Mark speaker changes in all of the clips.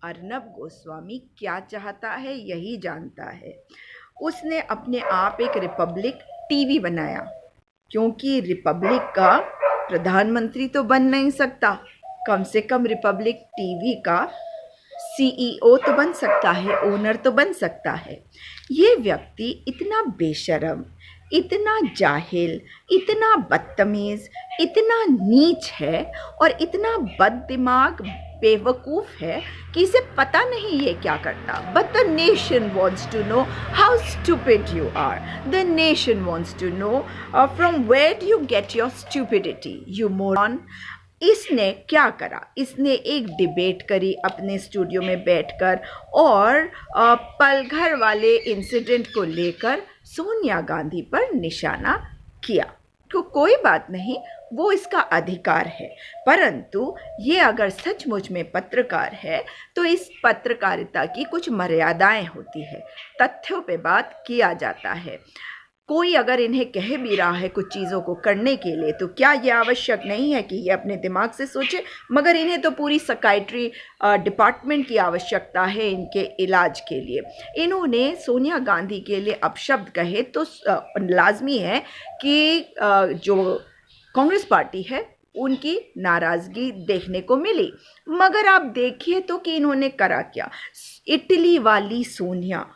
Speaker 1: अर्नब गोस्वामी क्या चाहता है यही जानता है। उसने अपने आप एक रिपब्लिक टीवी बनाया, क्योंकि रिपब्लिक का प्रधानमंत्री तो बन नहीं सकता, कम से कम रिपब्लिक टीवी का सीईओ तो बन सकता है, ओनर तो बन सकता है। ये व्यक्ति इतना बेशरम, इतना जाहिल, इतना बदतमीज, इतना नीच है और इतना बददिमाग बेवकूफ़ है कि इसे पता नहीं ये क्या करता। But the nation wants to know how stupid you are. The nation wants to know from where do you get your stupidity, you moron. इसने क्या करा, इसने एक डिबेट करी अपने स्टूडियो में बैठकर और पलघर वाले इंसिडेंट को लेकर सोनिया गांधी पर निशाना किया। तो कोई बात नहीं, वो इसका अधिकार है, परंतु ये अगर सचमुच में पत्रकार है तो इस पत्रकारिता की कुछ मर्यादाएं होती है, तथ्यों पे बात किया जाता है। कोई अगर इन्हें कह भी रहा है कुछ चीज़ों को करने के लिए तो क्या ये आवश्यक नहीं है कि ये अपने दिमाग से सोचे, मगर इन्हें तो पूरी साइकियाट्री डिपार्टमेंट की आवश्यकता है इनके इलाज के लिए। इन्होंने सोनिया गांधी के लिए अपशब्द कहे तो लाजमी है कि जो कांग्रेस पार्टी है उनकी नाराज़गी देखने को मिली। मगर आप देखिए तो कि इन्होंने करा क्या। इटली वाली सोनिया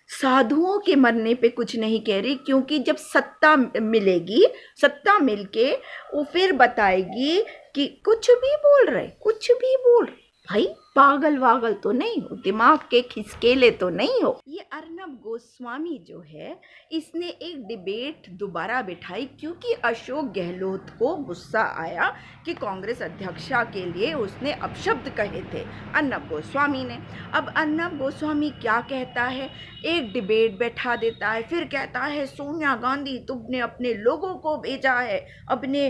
Speaker 1: साधुओं के मरने पे कुछ नहीं कह रही, क्योंकि जब सत्ता मिलेगी, सत्ता मिलके वो फिर बताएगी कि कुछ भी बोल रहे, कुछ भी बोल रहे। भाई पागल वागल तो नहीं हो, दिमाग के खिसकेले तो नहीं हो। ये अर्नब गोस्वामी जो है, इसने एक डिबेट दोबारा बिठाई क्योंकि अशोक गहलोत को गुस्सा आया कि कांग्रेस अध्यक्षा के लिए उसने अपशब्द कहे थे अर्नब गोस्वामी ने। अब अर्नब गोस्वामी क्या कहता है, एक डिबेट बैठा देता है, फिर कहता है सोनिया गांधी तुमने अपने लोगों को भेजा है, अपने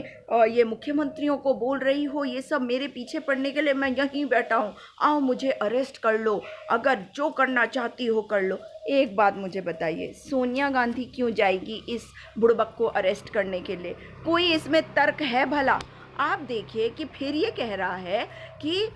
Speaker 1: ये मुख्यमंत्रियों को बोल रही हो ये सब मेरे पीछे पड़ने के लिए, मैं यहीं बैठा हूँ, आओ मुझे अरेस्ट कर लो, अगर जो करना चाहती हो कर लो। एक बात मुझे बताइए, सोनिया गांधी क्यों जाएगी इस बुड़बक को अरेस्ट करने के लिए? कोई इसमें तर्क है भला? आप देखिए कि फिर ये कह रहा है कि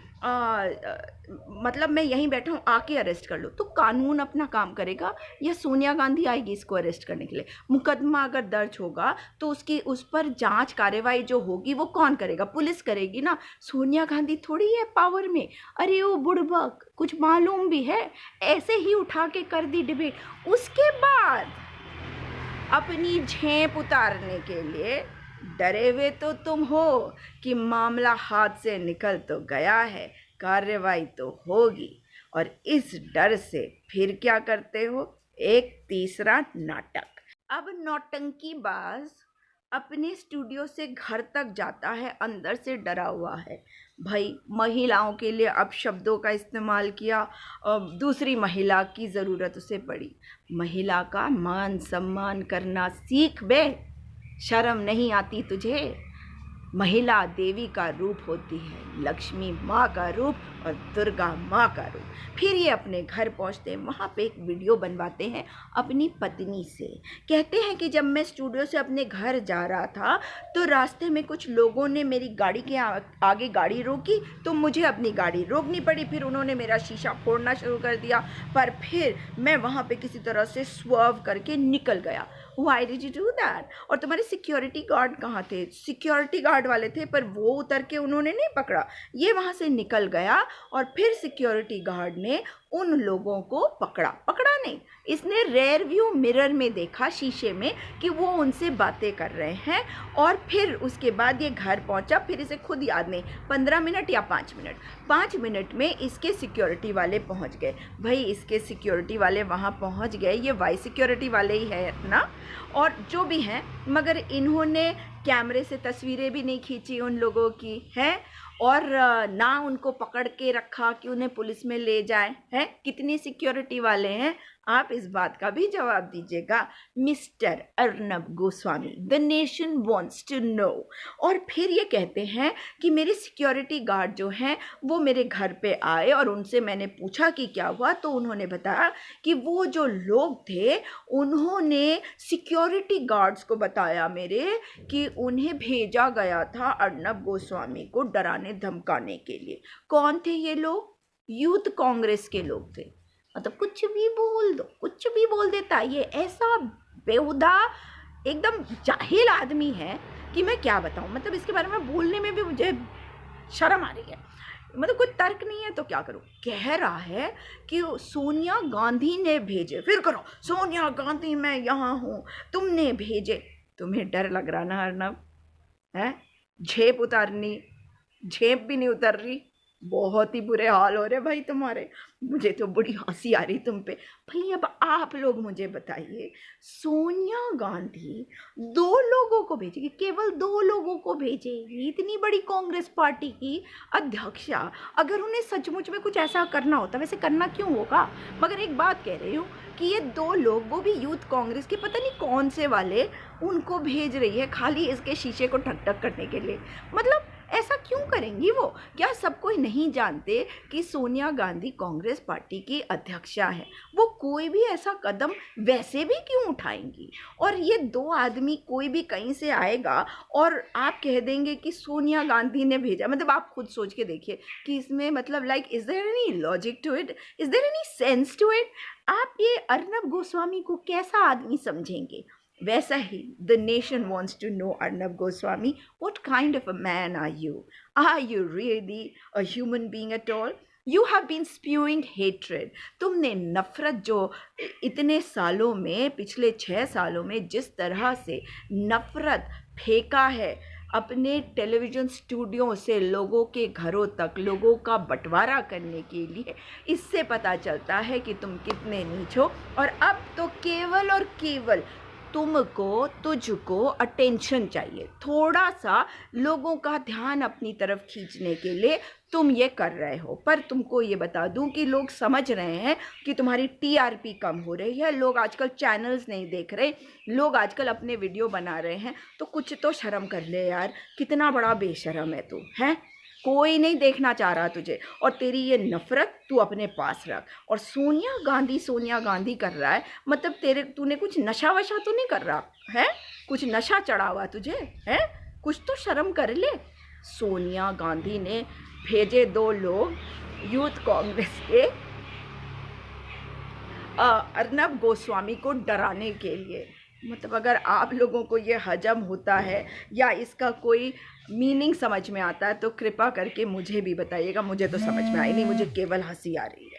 Speaker 1: मतलब मैं यहीं बैठा हूँ, आके अरेस्ट कर लो। तो कानून अपना काम करेगा या सोनिया गांधी आएगी इसको अरेस्ट करने के लिए? मुकदमा अगर दर्ज होगा तो उसकी उस पर जांच कार्रवाई जो होगी वो कौन करेगा? पुलिस करेगी ना। सोनिया गांधी थोड़ी है पावर में। अरे वो बुड़बक, कुछ मालूम भी है, ऐसे ही उठा के कर दी डिबेट। उसके बाद अपनी झेप उतारने के लिए डरे हुए तो तुम हो कि मामला हाथ से निकल तो गया है, कार्रवाई तो होगी, और इस डर से फिर क्या करते हो, एक तीसरा नाटक। अब नौटंकीबाज अपने स्टूडियो से घर तक जाता है, अंदर से डरा हुआ है। भाई महिलाओं के लिए अब शब्दों का इस्तेमाल किया, दूसरी महिला की ज़रूरत उसे पड़ी। महिला का मान सम्मान करना सीख बे, शर्म नहीं आती तुझे? महिला देवी का रूप होती है, लक्ष्मी माँ का रूप और दुर्गा माँ का रूप। फिर ये अपने घर पहुँचते हैं, वहाँ पे एक वीडियो बनवाते हैं अपनी पत्नी से। कहते हैं कि जब मैं स्टूडियो से अपने घर जा रहा था तो रास्ते में कुछ लोगों ने मेरी गाड़ी के आगे गाड़ी रोकी तो मुझे अपनी गाड़ी रोकनी पड़ी, फिर उन्होंने मेरा शीशा फोड़ना शुरू कर दिया, पर फिर मैं वहाँ पे किसी तरह से स्वर्व करके निकल गया। Why did you do that? और तुम्हारे सिक्योरिटी गार्ड कहाँ थे? सिक्योरिटी गार्ड वाले थे, पर वो उतर के उन्होंने नहीं पकड़ा, ये वहाँ से निकल गया और फिर सिक्योरिटी गार्ड ने उन लोगों को पकड़ा नहीं, इसने रेयर व्यू मिरर में देखा, शीशे में, कि वो उनसे बातें कर रहे हैं। और फिर उसके बाद ये घर पहुंचा, फिर इसे खुद याद नहीं 15 मिनट या 5 मिनट में इसके सिक्योरिटी वाले पहुंच गए। भाई इसके सिक्योरिटी वाले वहां पहुंच गए, ये वाई सिक्योरिटी वाले ही है ना, और जो भी हैं, मगर इन्होंने कैमरे से तस्वीरें भी नहीं खींची उन लोगों की हैं, और ना उनको पकड़ के रखा कि उन्हें पुलिस में ले जाए हैं। कितनी सिक्योरिटी वाले हैं, आप इस बात का भी जवाब दीजिएगा mister Arnab Goswami. The nation wants to know. और फिर ये कहते हैं कि मेरे सिक्योरिटी गार्ड जो हैं वो मेरे घर पे आए और उनसे मैंने पूछा कि क्या हुआ, तो उन्होंने बताया कि वो जो लोग थे उन्होंने सिक्योरिटी गार्ड्स को बताया मेरे कि उन्हें भेजा गया था अर्नब गोस्वामी को डराने धमकाने के लिए। कौन थे ये लोग? यूथ कांग्रेस के लोग थे। मतलब कुछ भी बोल दो, कुछ भी बोल देता ये, ऐसा बेहुदा एकदम जाहिल आदमी है कि मैं क्या बताऊं। मतलब इसके बारे में बोलने में भी मुझे शर्म आ रही है। मतलब कोई तर्क नहीं है तो क्या करूं। कह रहा है कि सोनिया गांधी ने भेजे, फिर करो सोनिया गांधी मैं यहाँ हूँ, तुमने भेजे। तुम्हें डर लग रहा ना अर्नब, है? झेप उतारनी, झेप भी नहीं उतर रही। बहुत ही बुरे हाल हो रहे भाई तुम्हारे। मुझे तो बड़ी हंसी आ रही तुम पे। भाई अब आप लोग मुझे बताइए, सोनिया गांधी 2 लोगों को भेजेगी, केवल 2 लोगों को भेजेगी, इतनी बड़ी कांग्रेस पार्टी की अध्यक्षा। अगर उन्हें सचमुच में कुछ ऐसा करना होता, वैसे करना क्यों होगा, मगर एक बात कह रही हूँ कि ये 2 लोग, वो भी यूथ कांग्रेस के पता नहीं कौन से वाले, उनको भेज रही है खाली इसके शीशे को ठक ठक करने के लिए। मतलब ऐसा क्यों करेंगी वो? क्या सब कोई नहीं जानते कि सोनिया गांधी कांग्रेस पार्टी की अध्यक्षा है? वो कोई भी ऐसा कदम वैसे भी क्यों उठाएंगी? और ये 2 आदमी कोई भी कहीं से आएगा और आप कह देंगे कि सोनिया गांधी ने भेजा। मतलब आप खुद सोच के देखिए कि इसमें मतलब like is there any logic to it, is there any sense to it? आप ये अर्नब गोस्वामी को कैसा आदमी समझेंगे? वैसा ही the nation wants to know Arnab Goswami, what kind of a man are you? Are you really a human being at all? You have been spewing hatred. तुमने नफरत जो इतने सालों में, पिछले 6 सालों में जिस तरह से नफरत फेंका है अपने टेलीविज़न स्टूडियो से लोगों के घरों तक, लोगों का बंटवारा करने के लिए, इससे पता चलता है कि तुम कितने नीच हो। और अब तो केवल और केवल तुझको अटेंशन चाहिए, थोड़ा सा लोगों का ध्यान अपनी तरफ खींचने के लिए तुम ये कर रहे हो। पर तुमको ये बता दूं कि लोग समझ रहे हैं कि तुम्हारी टीआरपी कम हो रही है। लोग आजकल चैनल्स नहीं देख रहे, लोग आजकल अपने वीडियो बना रहे हैं। तो कुछ तो शर्म कर ले यार, कितना बड़ा बेशर्म है तू, है? कोई नहीं देखना चाह रहा तुझे, और तेरी ये नफरत तू अपने पास रख। और सोनिया गांधी कर रहा है, मतलब तूने कुछ नशा वशा तो नहीं कर रहा है? कुछ नशा चढ़ा हुआ तुझे है? कुछ तो शर्म कर ले। सोनिया गांधी ने भेजे 2 लोग यूथ कांग्रेस के अर्नब गोस्वामी को डराने के लिए। मतलब अगर आप लोगों को ये हजम होता है या इसका कोई मीनिंग समझ में आता है तो कृपा करके मुझे भी बताइएगा। मुझे तो समझ में आई नहीं, मुझे केवल हंसी आ रही है।